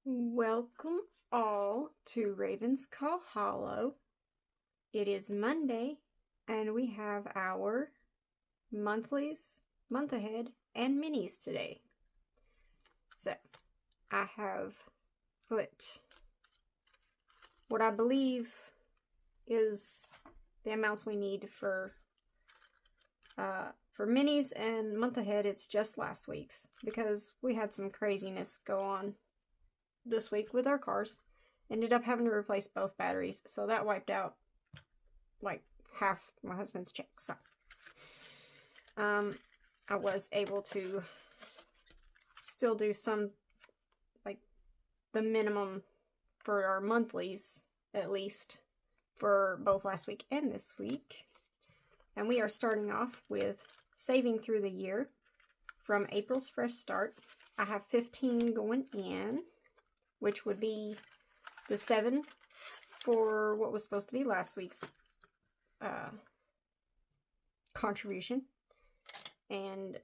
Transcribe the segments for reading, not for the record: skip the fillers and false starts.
Welcome all to Raven's Call Hollow. It is Monday, and we have our monthlies, month ahead, and minis today. So, I have put what I believe is the amounts we need for minis, and month ahead it's just last week's because we had some craziness go on this week with our cars. Ended up having to replace both batteries, so that wiped out like half my husband's check. So I was able to still do some, like, the minimum for our monthlies, at least for both last week and this week. And we are starting off with saving through the year from April's fresh start. I have 15 going in, which would be the 7 for what was supposed to be last week's contribution, and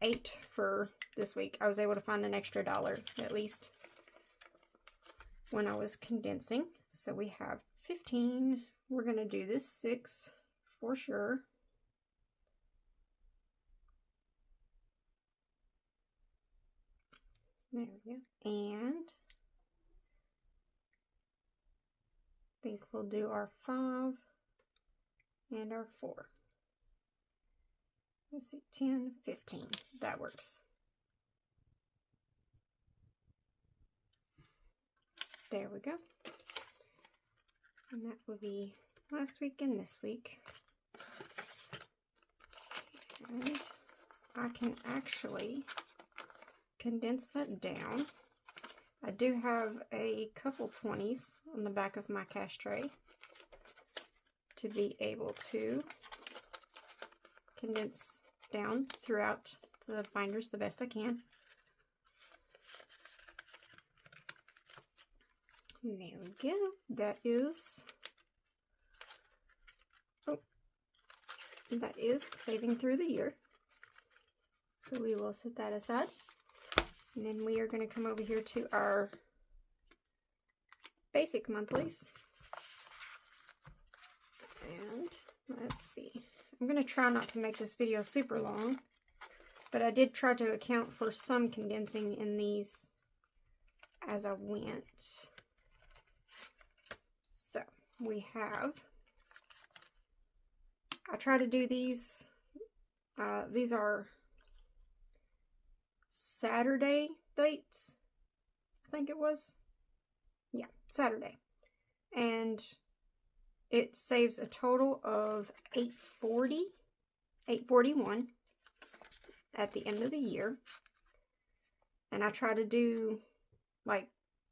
8 for this week. I was able to find an extra $1 at least when I was condensing. So we have 15. We're going to do this 6 for sure. There we go. And I think we'll do our 5 and our 4. Let's see, 10, 15. That works. There we go. And that will be last week and this week. And I can actually condense that down. I do have a couple 20s on the back of my cash tray to be able to condense down throughout the binders the best I can. And there we go. That is saving through the year. So we will set that aside. And then we are going to come over here to our basic monthlies. And let's see. I'm going to try not to make this video super long, but I did try to account for some condensing in these as I went. So we have, I try to do these are Saturday dates, I think it was. Yeah, Saturday. And it saves a total of $841 at the end of the year. And I try to do like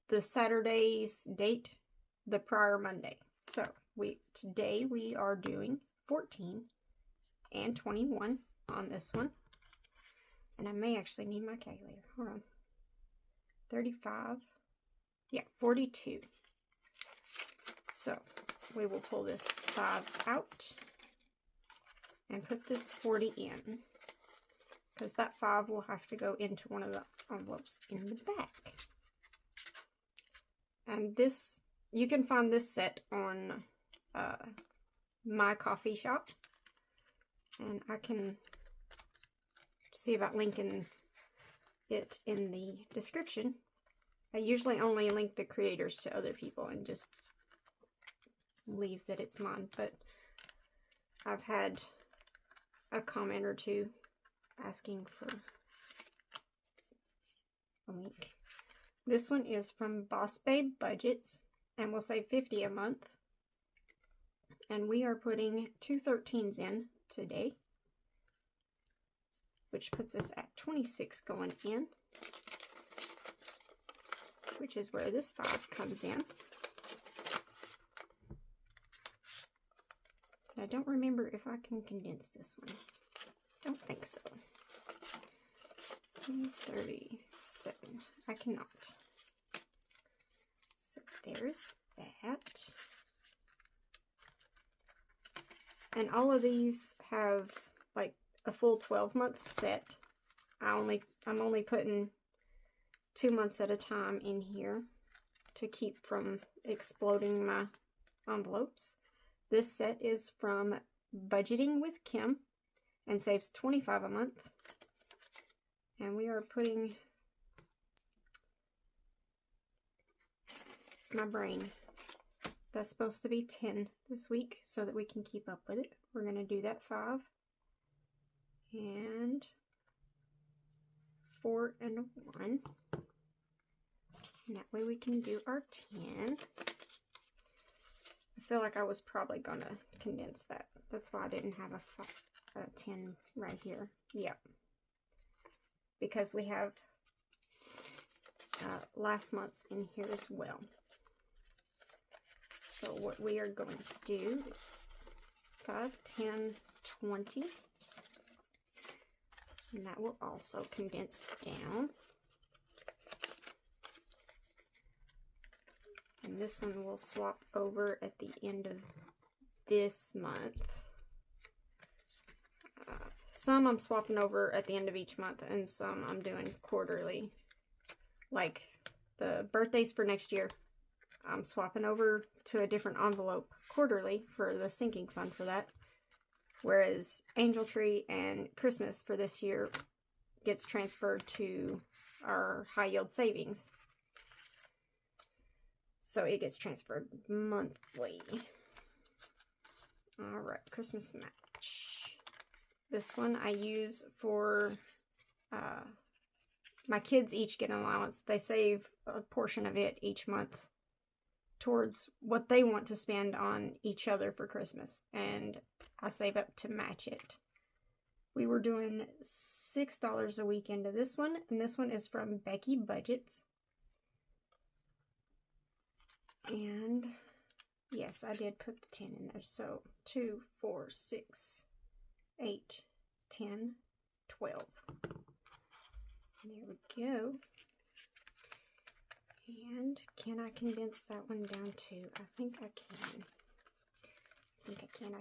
the Saturday's date the prior Monday. So today we are doing 14 and 21 on this one. And I may actually need my calculator. Hold on. 35. Yeah, 42. So we will pull this 5 out and put this 40 in, because that 5 will have to go into one of the envelopes in the back. And this, you can find this set on my coffee shop, and I can see about linking it in the description. I usually only link the creators to other people and just leave that it's mine, but I've had a comment or two asking for a link. This one is from Boss Babe Budgets, and we'll save $50 a month. And we are putting 2 13s in today, which puts us at 26 going in, which is where this 5 comes in. I don't remember if I can condense this one. Don't think so. 37. I cannot. So there's that. And all of these have like a full 12-month set. I'm only putting 2 months at a time in here to keep from exploding my envelopes. This set is from Budgeting with Kim and saves $25 a month. And we are putting my brain. That's supposed to be 10 this week so that we can keep up with it. We're going to do that 5 and 4 and 1. And that way we can do our 10. I feel like I was probably going to condense that. That's why I didn't have a 10 right here. Yep. Because we have last month's in here as well. So what we are going to do is 5, 10, 20. And that will also condense down. And this one will swap over at the end of this month. Some I'm swapping over at the end of each month, and some I'm doing quarterly. Like the birthdays for next year, I'm swapping over to a different envelope quarterly for the sinking fund for that. Whereas Angel Tree and Christmas for this year gets transferred to our high yield savings. So it gets transferred monthly. Alright, Christmas match. This one I use for my kids each get an allowance. They save a portion of it each month towards what they want to spend on each other for Christmas. And I save up to match it. We were doing $6 a week into this one. And this one is from Becky Budgets. And yes, I did put the 10 in there. So 2, 4, 6, 8, 10, 12. There we go. And can I condense that one down to? I think I can. I think I can.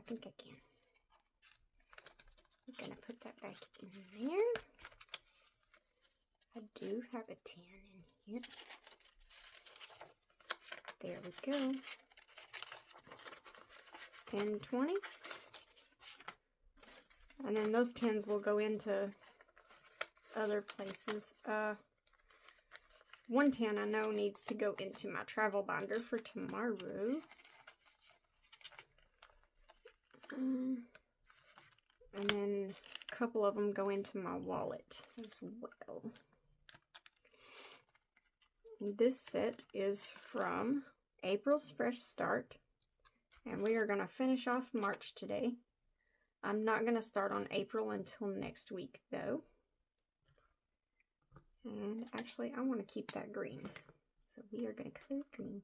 I'm going to put that back in there. I do have a 10 in here. There we go. 10, 20. And then those 10s will go into other places. 110 I know needs to go into my travel binder for tomorrow. And then a couple of them go into my wallet as well. This set is from April's Fresh Start. And we are going to finish off March today. I'm not going to start on April until next week, though. And actually, I want to keep that green. So we are going to color it green.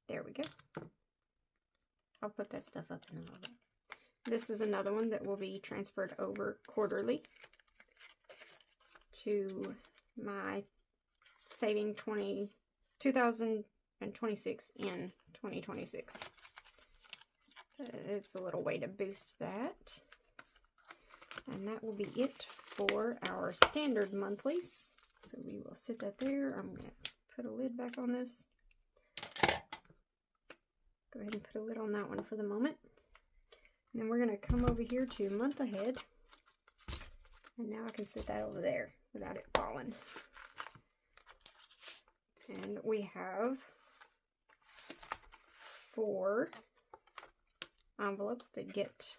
There we go. I'll put that stuff up in a little bit. This is another one that will be transferred over quarterly to my saving 2026 in 2026. So it's a little way to boost that. And that will be it for our standard monthlies. So we will sit that there. I'm going to put a lid back on this. Go ahead and put a lid on that one for the moment. And then we're going to come over here to month ahead. And now I can sit that over there without it falling. And we have 4 envelopes that get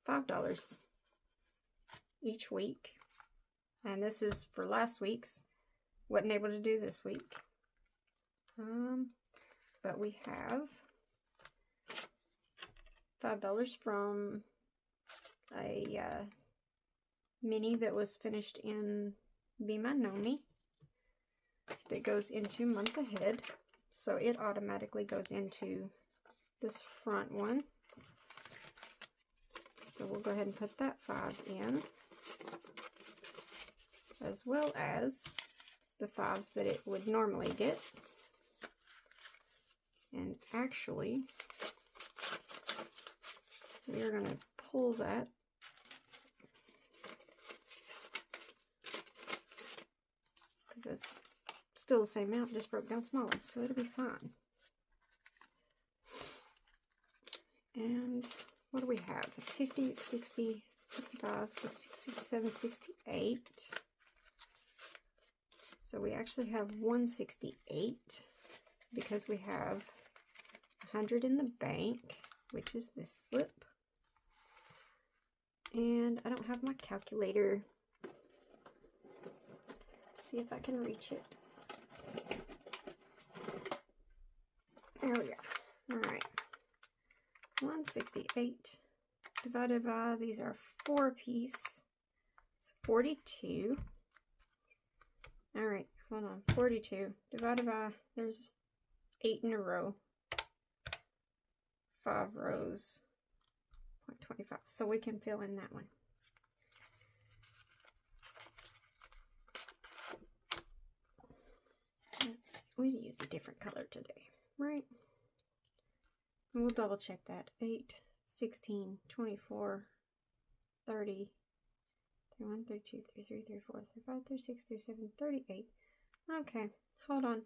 $5 each week. And this is for last week's. Wasn't able to do this week. But we have $5 from a mini that was finished in Be My Know Me that goes into month ahead. So it automatically goes into this front one. So we'll go ahead and put that 5 in, as well as the 5 that it would normally get. And actually, we are going to pull that That's still the same amount, just broke down smaller, so it'll be fine. And what do we have? 50, 60, 65, 60, 67, 68. So we actually have 168 because we have 100 in the bank, which is this slip. And I don't have my calculator. Let's see if I can reach it. There we go. All right. 168 divided by, these are 4 apiece. It's 42. All right, hold on. 42 divided by, there's 8 in a row. 5 rows. 0.25. So we can fill in that one. We use a different color today, right? And we'll double check that. 8, 16, 24, 30, 31, 32, 33, 34, 35, 36, 37, 38. Okay, hold on.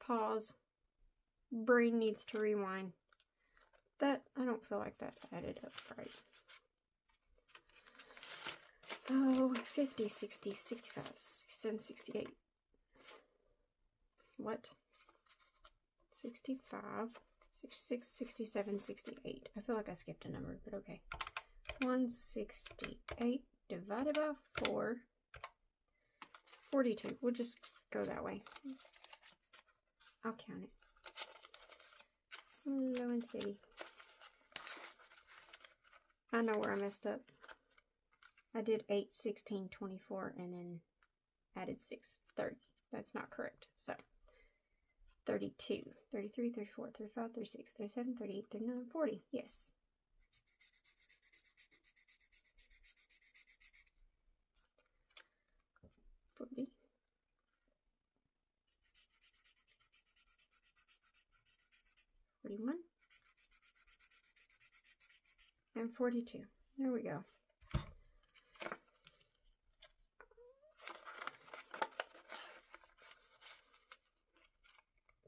Pause. Brain needs to rewind. That, I don't feel like that added up right. Oh, 50, 60, 65, 67, 68. What? 65, 66, 67, 68. I feel like I skipped a number, but okay. 168 divided by 4 is 42. We'll just go that way. I'll count it. Slow and steady. I know where I messed up. I did 8, 16, 24, and then added 6, 30. That's not correct. So, 32, 33, 34, 35, 36, 37, 38, 39, 40. Yes. $40. $41. And 42. There we go.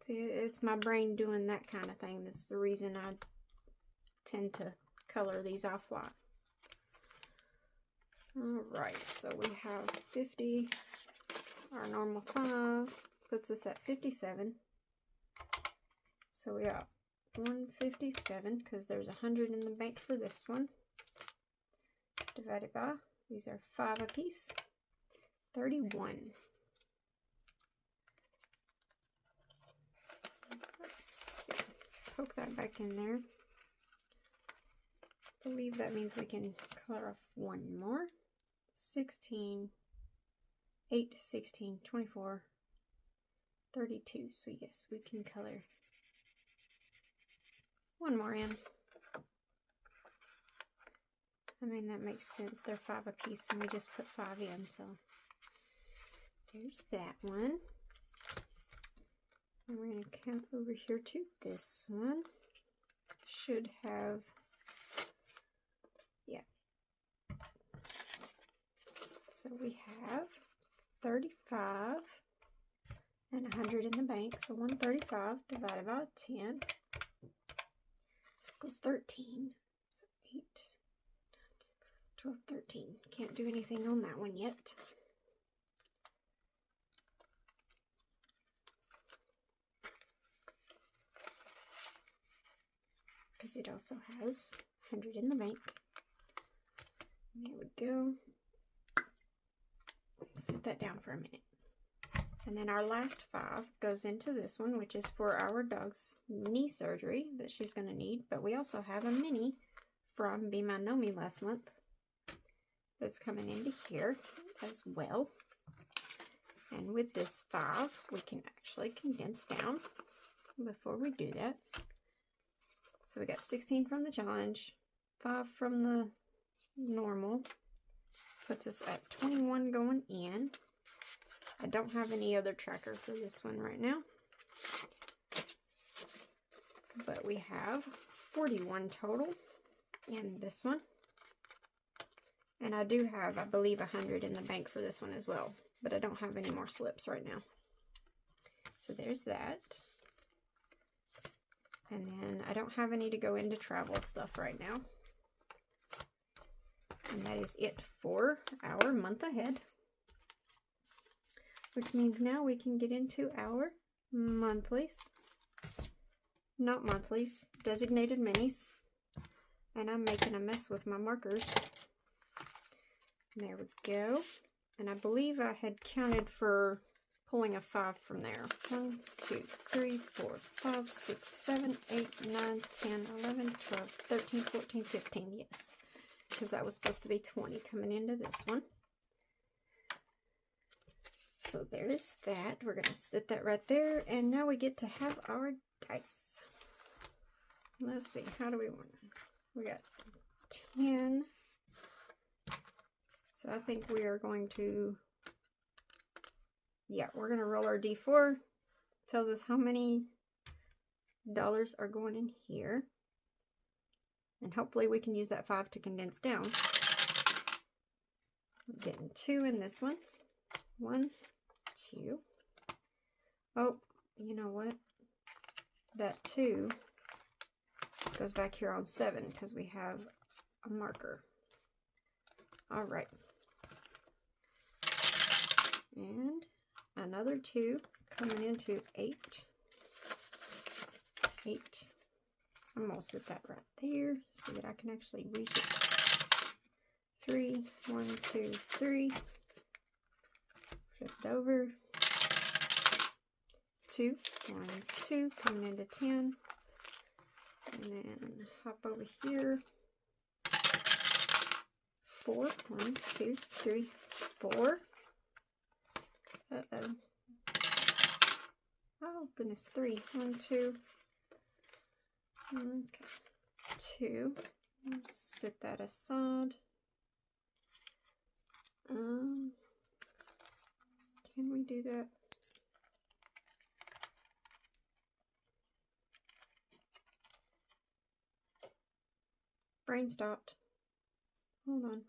See, it's my brain doing that kind of thing. This is the reason I tend to color these off white. Alright, so we have 50. Our normal 5 puts us at 57. So we got 157 because there's 100 in the bank for this one. Divided by, these are 5 apiece. 31. Let's see. Poke that back in there. I believe that means we can color off one more. 16, 8, 16, 24, 32. So yes, we can color one more in. I mean, that makes sense. They're 5 apiece and we just put 5 in, so there's that one. And we're going to come over here to this one. Should have, yeah. So we have 35 and 100 in the bank. So 135 divided by 10 equals 13. So 8, 12, 13. Can't do anything on that one yet. Because it also has 100 in the bank. There we go. Sit that down for a minute. And then our last 5 goes into this one, which is for our dog's knee surgery that she's going to need. But we also have a mini from Be My Know Me last month that's coming into here as well. And with this 5, we can actually condense down before we do that. So we got 16 from the challenge, 5 from the normal, puts us at 21 going in. I don't have any other tracker for this one right now, but we have 41 total in this one. And I do have, I believe, 100 in the bank for this one as well. But I don't have any more slips right now. So there's that. And then I don't have any to go into travel stuff right now. And that is it for our month ahead. Which means now we can get into our monthlies. Not monthlies, designated minis. And I'm making a mess with my markers. There we go. And I believe I had counted for pulling a 5 from there. 1, 2, 3, 4, 5, 6, 7, 8, 9, 10, 11, 12, 13, 14, 15. Yes. Because that was supposed to be 20 coming into this one. So there's that. We're going to sit that right there. And now we get to have our dice. Let's see. How do we want it? We got 10. So I think we are going to, yeah, we're going to roll our D4. Tells us how many dollars are going in here. And hopefully we can use that 5 to condense down. We're getting 2 in this one. 1, 2. Oh, you know what? That 2 goes back here on 7 because we have a marker. All right. And another 2 coming into 8. 8. I'm going to sit that right there so that I can actually reach it. 3, 1, 2, 3. Flip it over. 2, 1, 2 coming into 10. And then hop over here. 4, 1, 2, 3, 4. Uh-oh. Oh, goodness, 3. 1, 2. Okay. 2. Set that aside. Can we do that? Brain stopped. Hold on.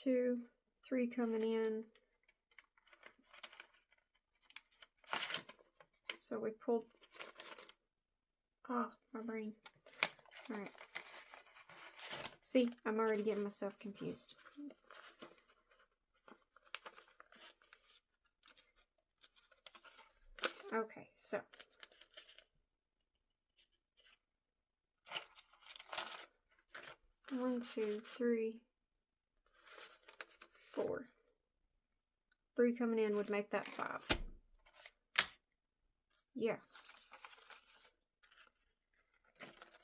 2, 3 coming in. So we pulled. Oh, my brain. All right. See, I'm already getting myself confused. Okay, so. One, 2, 3, 4. 3 coming in would make that 5. Yeah.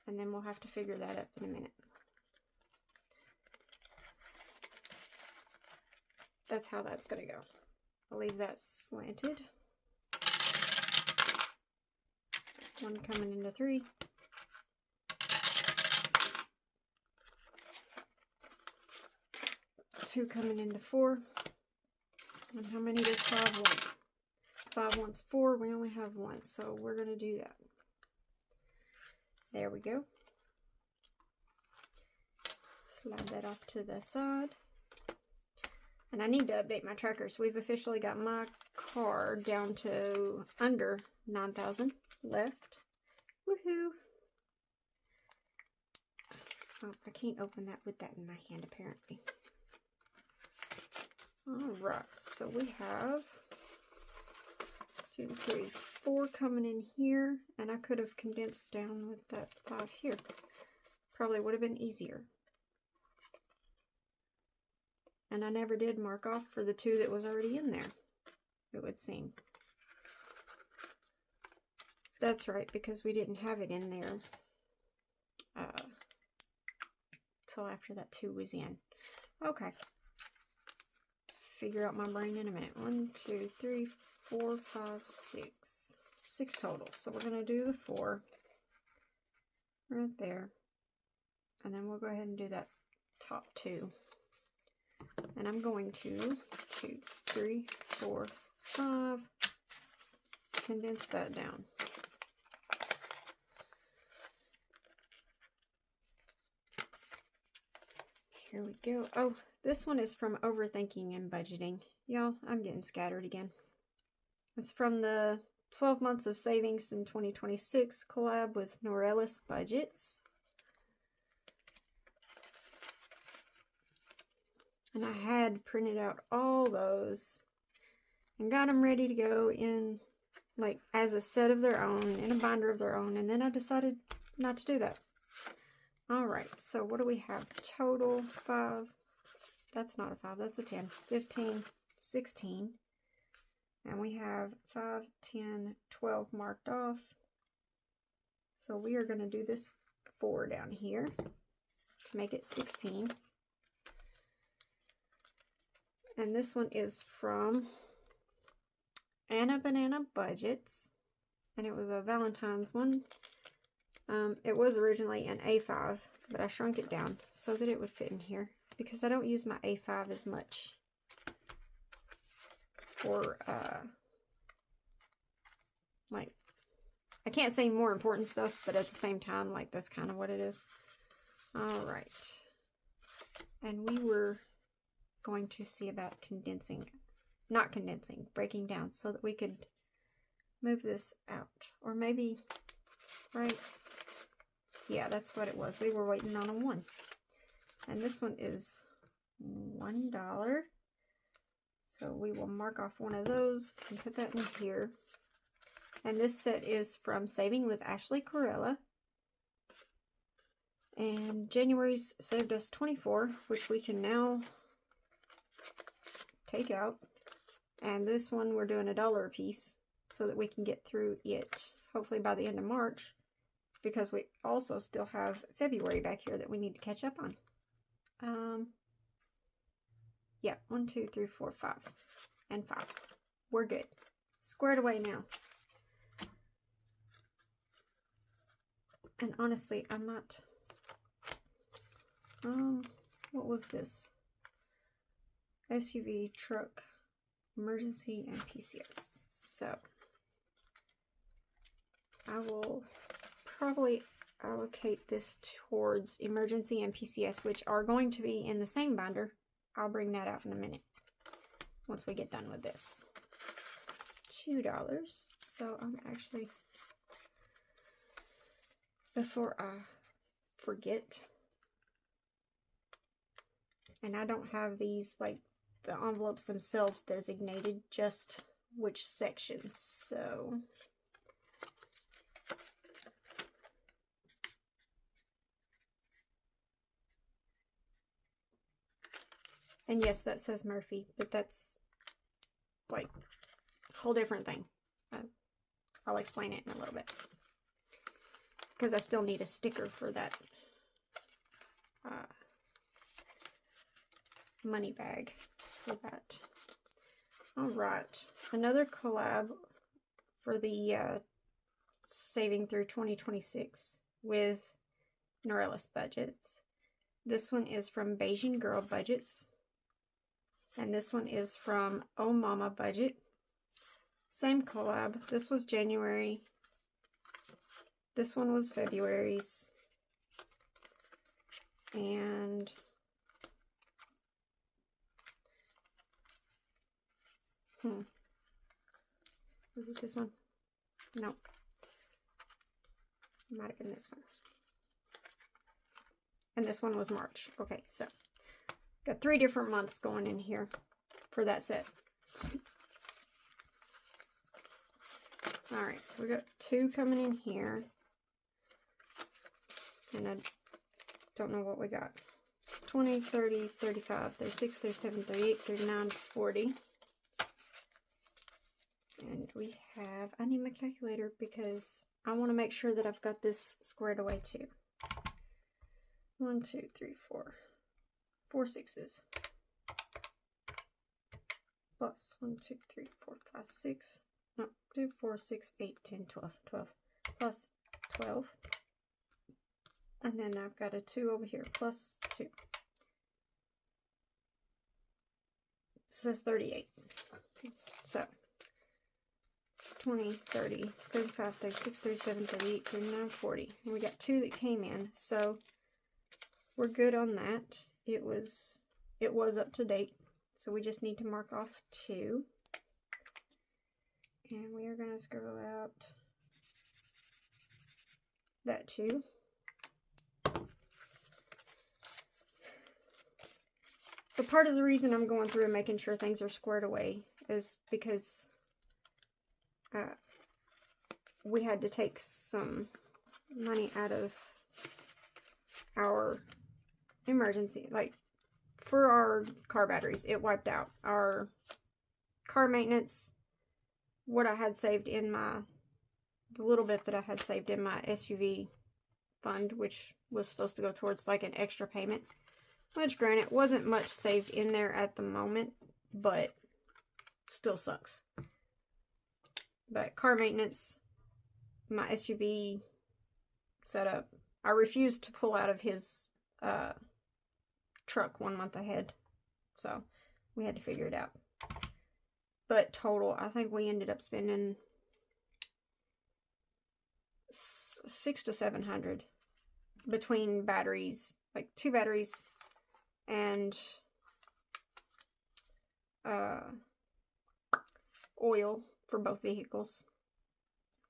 And then we'll have to figure that up in a minute. That's how that's going to go. I'll leave that slanted. 1 coming into 3. 2 coming into 4. And how many does 5 want? 5 wants 4. We only have 1, so we're going to do that. There we go. Slide that off to the side. And I need to update my trackers. We've officially got my card down to under 9,000 left. Woohoo! Oh, I can't open that with that in my hand, apparently. Alright, so we have 2, 3, 4 coming in here, and I could have condensed down with that 5 here. Probably would have been easier. And I never did mark off for the 2 that was already in there, it would seem. That's right, because we didn't have it in there till after that 2 was in. Okay. Figure out my brain in a minute. 1, 2, 3, 4, 5, 6. 6 total. So we're going to do the 4 right there. And then we'll go ahead and do that top 2. And I'm going to 2, 3, 4, 5. Condense that down. Here we go. Oh, this one is from Overthinking and Budgeting. Y'all, I'm getting scattered again. It's from the 12 Months of Savings in 2026 collab with Norellis Budgets. And I had printed out all those and got them ready to go in, like, as a set of their own, in a binder of their own, and then I decided not to do that. Alright, so what do we have? Total 5, that's not a 5, that's a 10, 15, 16, and we have 5, 10, 12 marked off. So we are going to do this 4 down here to make it 16. And this one is from Anna Banana Budgets, and it was a Valentine's one. It was originally an A5, but I shrunk it down so that it would fit in here because I don't use my A5 as much for, like, I can't say more important stuff, but at the same time, like, that's kind of what it is. Alright. And we were going to see about breaking down so that we could move this out. Or maybe, right? Yeah, that's what it was. We were waiting on a 1. And this one is $1. So we will mark off one of those and put that in here. And this set is from Saving with Ashley Corella. And January's saved us 24, which we can now take out. And this one we're doing $1 a piece so that we can get through it hopefully by the end of March, because we also still have February back here that we need to catch up on. Yeah, 1, 2, 3, 4, 5, and 5. We're good. Squared away now. And honestly, I'm not, what was this? SUV, truck, emergency, and PCS. So I will probably allocate this towards emergency and PCS, which are going to be in the same binder. I'll bring that out in a minute once we get done with this. $2. So I'm actually, before I forget, and I don't have these, like, the envelopes themselves designated, just which sections. So and yes, that says Murphy, but that's like a whole different thing. I'll explain it in a little bit because I still need a sticker for that money bag for that. Alright, another collab for the Saving Through 2026 with Norellis Budgets. This one is from Beijing Girl Budgets. And this one is from Oh Mama Budget. Same collab. This was January. This one was February's. And was it this one? No. It might have been this one. And this one was March. Okay, so got 3 different months going in here for that set. Alright, so we got 2 coming in here. And I don't know what we got. 20, 30, 35, 36, 37, 38, 39, 40. And we have, I need my calculator because I want to make sure that I've got this squared away too. 1, 2, 3, 4. 4 6s. Plus 1, 2, 3, 4, 5, 6. No, 2, 4, 6, 8, 10, 12. 12. Plus 12. And then I've got a 2 over here. Plus 2. It says 38. So 20, 30, 35, 36, 37, 38, 39, 40. And we got 2 that came in. So we're good on that. it was up to date. So we just need to mark off 2. And we are going to scribble out that 2. So part of the reason I'm going through and making sure things are squared away is because we had to take some money out of our emergency, like for our car batteries. It wiped out our car maintenance, what I had saved in the little bit that I had saved in my SUV fund, which was supposed to go towards like an extra payment, which granted wasn't much saved in there at the moment, but still sucks. But car maintenance, my SUV setup, I refused to pull out of his truck 1 month ahead, so we had to figure it out. But total, I think we ended up spending $600 to $700 between batteries, like 2 batteries and oil for both vehicles,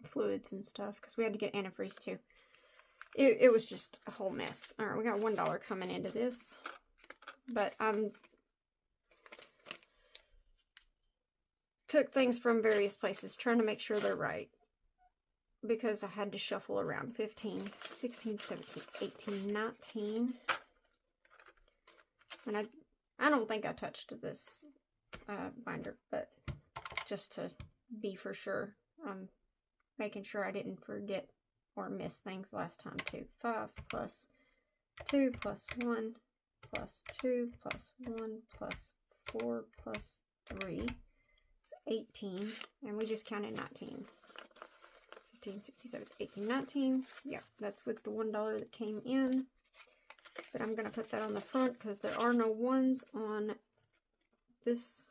fluids and stuff, because we had to get antifreeze too. It was just a whole mess. All right, we got $1 coming into this, but took things from various places, trying to make sure they're right, because I had to shuffle around. 15, 16, 17, 18, 19. And I don't think I touched this binder, but just to be for sure, I'm making sure I didn't forget or miss things last time too. 5 plus 2 plus 1 plus 2 plus 1 plus 4 plus 3. It's 18, and we just counted 19. 15, 16, 17, 18, 19. Yeah, that's with the $1 that came in. But I'm going to put that on the front because there are no ones on this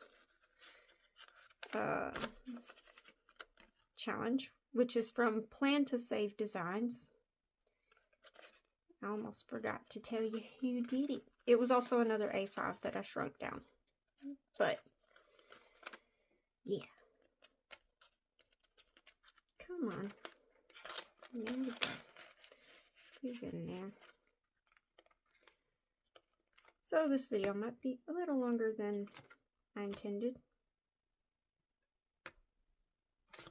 challenge, which is from Plan to Save Designs. I almost forgot to tell you who did it. It was also another A5 that I shrunk down. But, yeah. Come on. There we go. Squeeze it in there. So this video might be a little longer than I intended.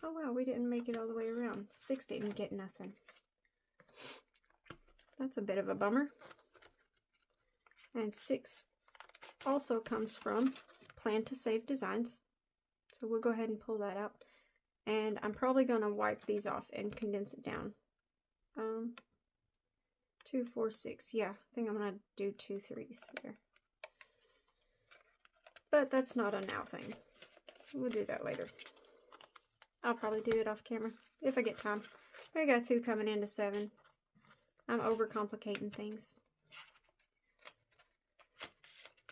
Oh wow, we didn't make it all the way around. 6 didn't get nothing. That's a bit of a bummer. And 6 also comes from Plan to Save Designs. So we'll go ahead and pull that out. And I'm probably going to wipe these off and condense it down. 2, 4, 6. Yeah, I think I'm going to do 2 3s there. But that's not a now thing. We'll do that later. I'll probably do it off camera if I get time. I got 2 coming into 7. I'm overcomplicating things.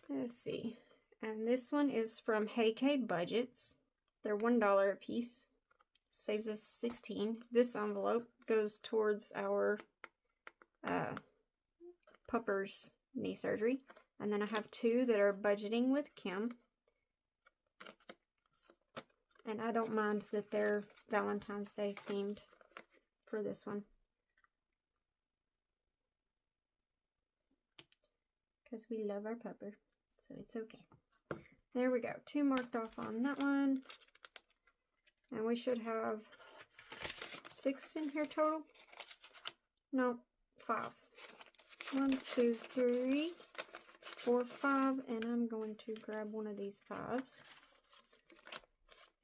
Let's see. And this one is from Hey K Budgets. They're $1 a piece. Saves us 16. This envelope goes towards our pupper's knee surgery. And then I have 2 that are budgeting with Kim. And I don't mind that they're Valentine's Day themed for this one, because we love our pupper, so it's okay. There we go. 2 marked off on that one. And we should have 6 in here total. No, 5. 1, 2, 3, 4, 5. And I'm going to grab one of these 5s.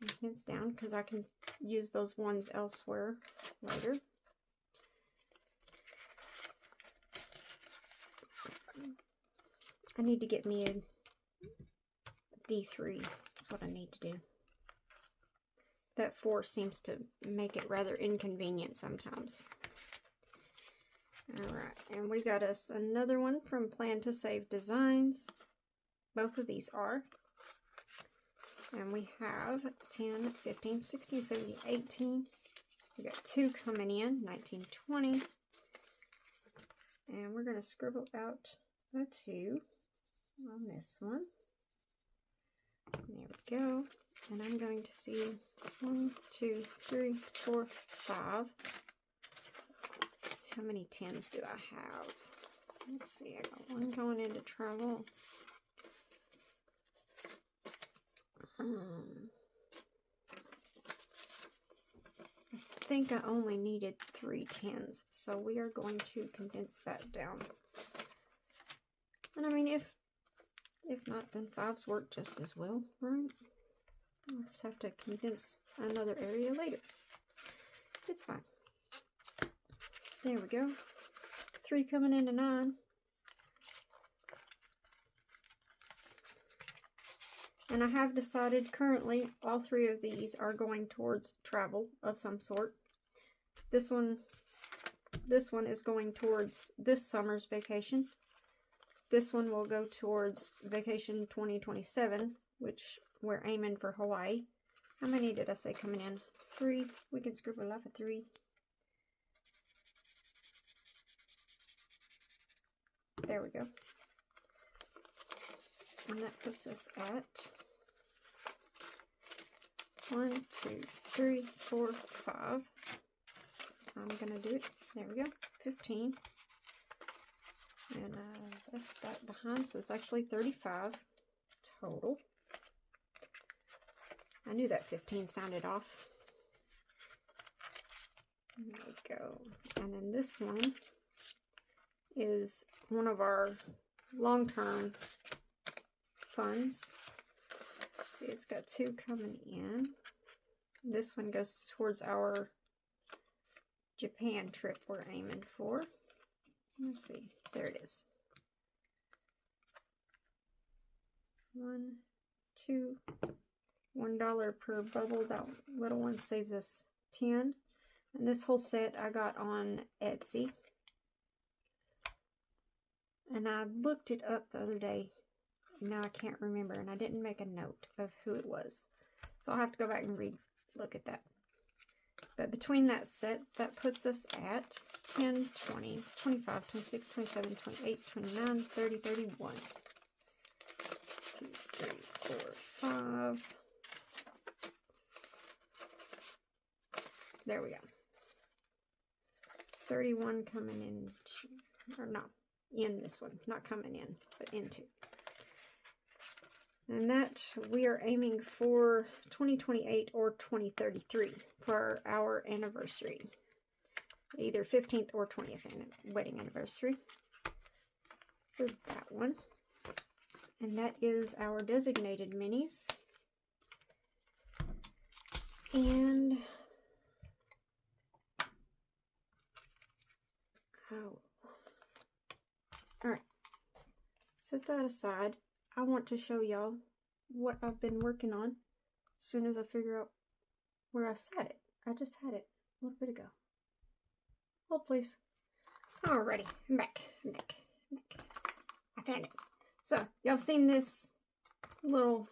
And hints down, because I can use those ones elsewhere later. I need to get me a D3. That's what I need to do. That 4 seems to make it rather inconvenient sometimes. Alright, and we got us another one from Plan to Save Designs. Both of these are. And we have 10, 15, 16, 17, 18. We got 2 coming in, 19, 20. And we're going to scribble out a 2. on this one. There we go. And I'm going to see 1, 2, 3, 4, 5. How many 10s do I have? Let's see, I got one going into travel. I think I only needed 3 10s, so we are going to condense that down. And I mean, if not, then 5s work just as well, right? I'll just have to condense another area later. It's fine. There we go. 3 coming into 9. And I have decided currently all 3 of these are going towards travel of some sort. This one is going towards this summer's vacation. This one will go towards vacation 2027, which we're aiming for Hawaii. How many did I say coming in? 3. We can scribble off a 3. There we go. And that puts us at 1, 2, 3, 4, 5. I'm gonna do it. There we go. 15. And I left that behind, so it's actually 35 total. I knew that 15 sounded off. There we go. And then this one is one of our long-term funds. See, it's got 2 coming in. This one goes towards our Japan trip we're aiming for. Let's see. There it is. 1, 2, $1 per bubble. That little one saves us 10. And this whole set I got on Etsy. And I looked it up the other day. Now I can't remember, and I didn't make a note of who it was. So I'll have to go back and look at that. But between that set, that puts us at 10, 20, 25, 26, 27, 28, 29, 30, 31. 2, 3, 4, 5. There we go. 31 coming into, or not, in this one. Not coming in, but into. And that we are aiming for 2028 or 2033 for our anniversary. Either 15th or 20th wedding anniversary for that one. And that is our designated minis. And alright. Set that aside. I want to show y'all what I've been working on as soon as I figure out where I set it. I just had it a little bit ago. Hold please. Alrighty, I'm back. I found it. So, y'all have seen this little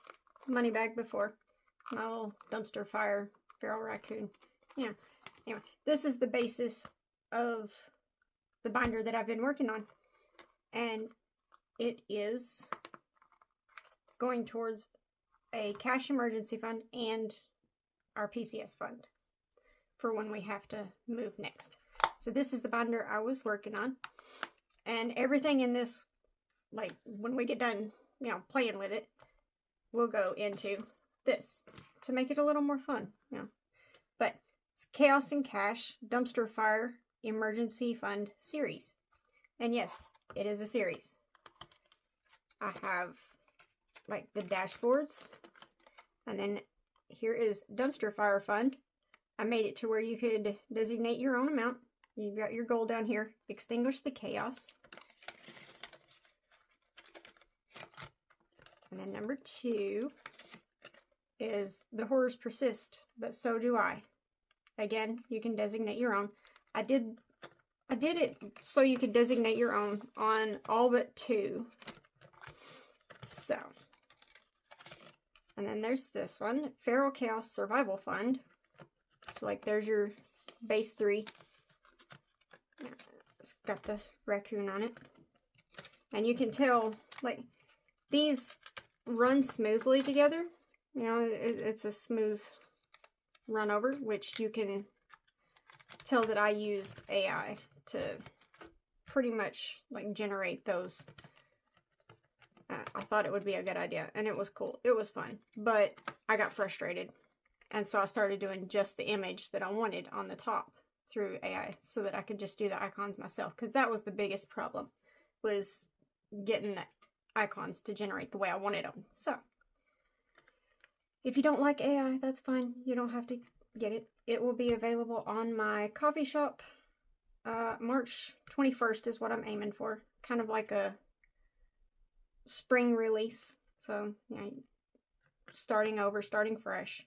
money bag before. My little dumpster fire feral raccoon. Yeah. Anyway, this is the basis of the binder that I've been working on. And it is going towards a cash emergency fund and our PCS fund for when we have to move next. So this is the binder I was working on, and everything in this, like when we get done, you know, playing with it, will go into this to make it a little more fun, you know. But it's Chaos and Cash Dumpster Fire Emergency Fund series, and yes, it is a series. I have like the dashboards, and then here is Dumpster Fire Fund. I made it to where you could designate your own amount. You've got your goal down here. Extinguish the chaos. And then number 2 is the horrors persist, but so do I. Again, you can designate your own. I did it so you could designate your own on all but 2. So, and then there's this one, Feral Chaos Survival Fund. So like there's your base 3. It's got the raccoon on it. And you can tell, like, These run smoothly together. You know, it's a smooth run over, which you can tell that I used AI to pretty much like generate those. I thought it would be a good idea, and it was cool. It was fun, but I got frustrated, and so I started doing just the image that I wanted on the top through AI so that I could just do the icons myself, because that was the biggest problem, was getting the icons to generate the way I wanted them. So if you don't like AI, that's fine. You don't have to get it. It will be available on my coffee shop. March 21st is what I'm aiming for. Kind of like a spring release. So, you know, starting over, starting fresh.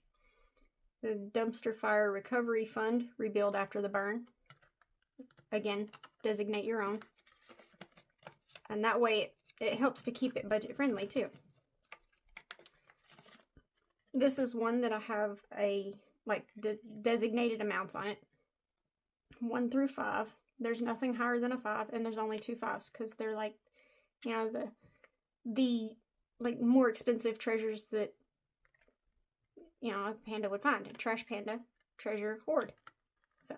The Dumpster Fire Recovery Fund, Rebuild After the Burn. Again, designate your own. And that way it helps to keep it budget friendly too. This is one that I have the designated amounts on it. 1 through 5. There's nothing higher than a 5, and there's only 2 5s because they're like, you know, the like more expensive treasures that, you know, a panda would find. Trash Panda, Treasure Hoard. So,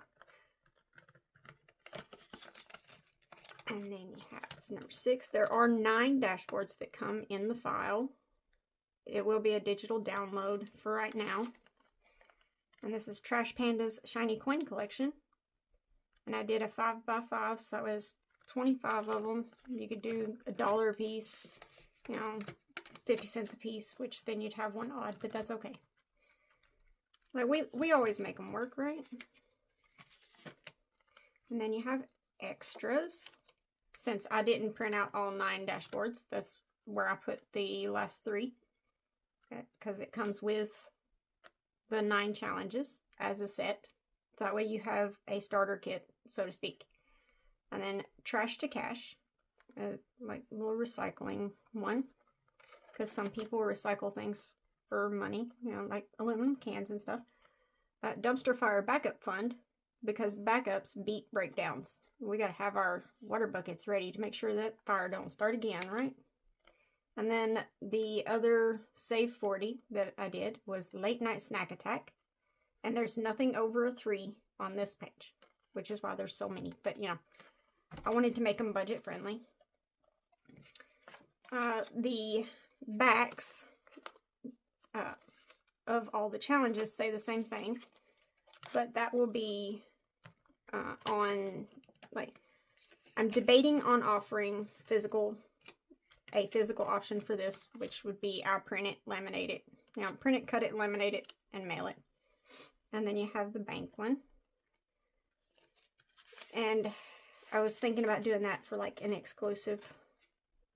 and then you have number 6. There are 9 dashboards that come in the file. It will be a digital download for right now. And this is Trash Panda's Shiny Coin Collection. And I did a 5x5, so it was 25 of them. You could do $1 a piece, you know, 50 cents a piece, which then you'd have one odd, but that's okay. Like we always make them work, right? And then you have extras. Since I didn't print out all 9 dashboards, that's where I put the last 3. Because it comes with the 9 challenges as a set. That way you have a starter kit, so to speak. And then Trash to Cash, like a little recycling one. Because some people recycle things for money, you know, like aluminum cans and stuff. Dumpster Fire Backup Fund, because backups beat breakdowns. We got to have our water buckets ready to make sure that fire don't start again, right? And then the other Save 40 that I did was Late Night Snack Attack. And there's nothing over a 3 on this page, which is why there's so many. But, you know, I wanted to make them budget friendly. The backs of all the challenges say the same thing. But that will be on, like, I'm debating on offering a physical option for this, which would be I'll print it, laminate it. You know, print it, cut it, laminate it, and mail it. And then you have the bank one. And I was thinking about doing that for like an exclusive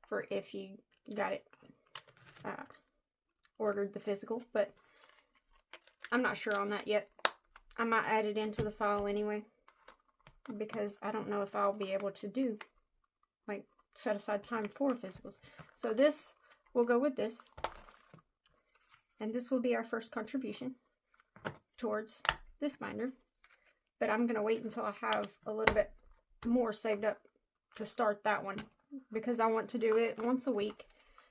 for if you got it ordered the physical, but I'm not sure on that yet. I might add it into the file anyway, because I don't know if I'll be able to do like set aside time for physicals. So this will go with this, and this will be our first contribution towards this binder. But I'm going to wait until I have a little bit more saved up to start that one, because I want to do it once a week.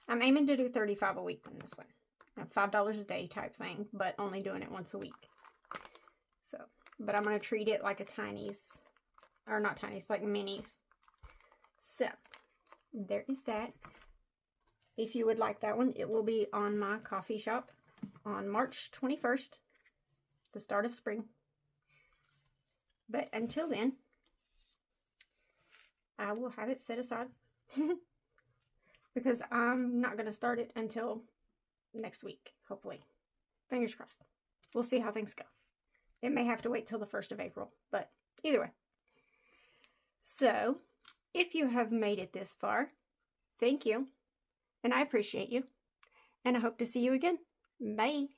I'm aiming to do 35 a week on this one. $5 a day type thing, but only doing it once a week. So, but I'm going to treat it like a Tinies, or not Tinies, like Minis. So, there is that. If you would like that one, it will be on my coffee shop on March 21st, the start of spring. But until then, I will have it set aside because I'm not going to start it until next week, hopefully. Fingers crossed. We'll see how things go. It may have to wait till the 1st of April, but either way. So, if you have made it this far, thank you, and I appreciate you, and I hope to see you again. Bye!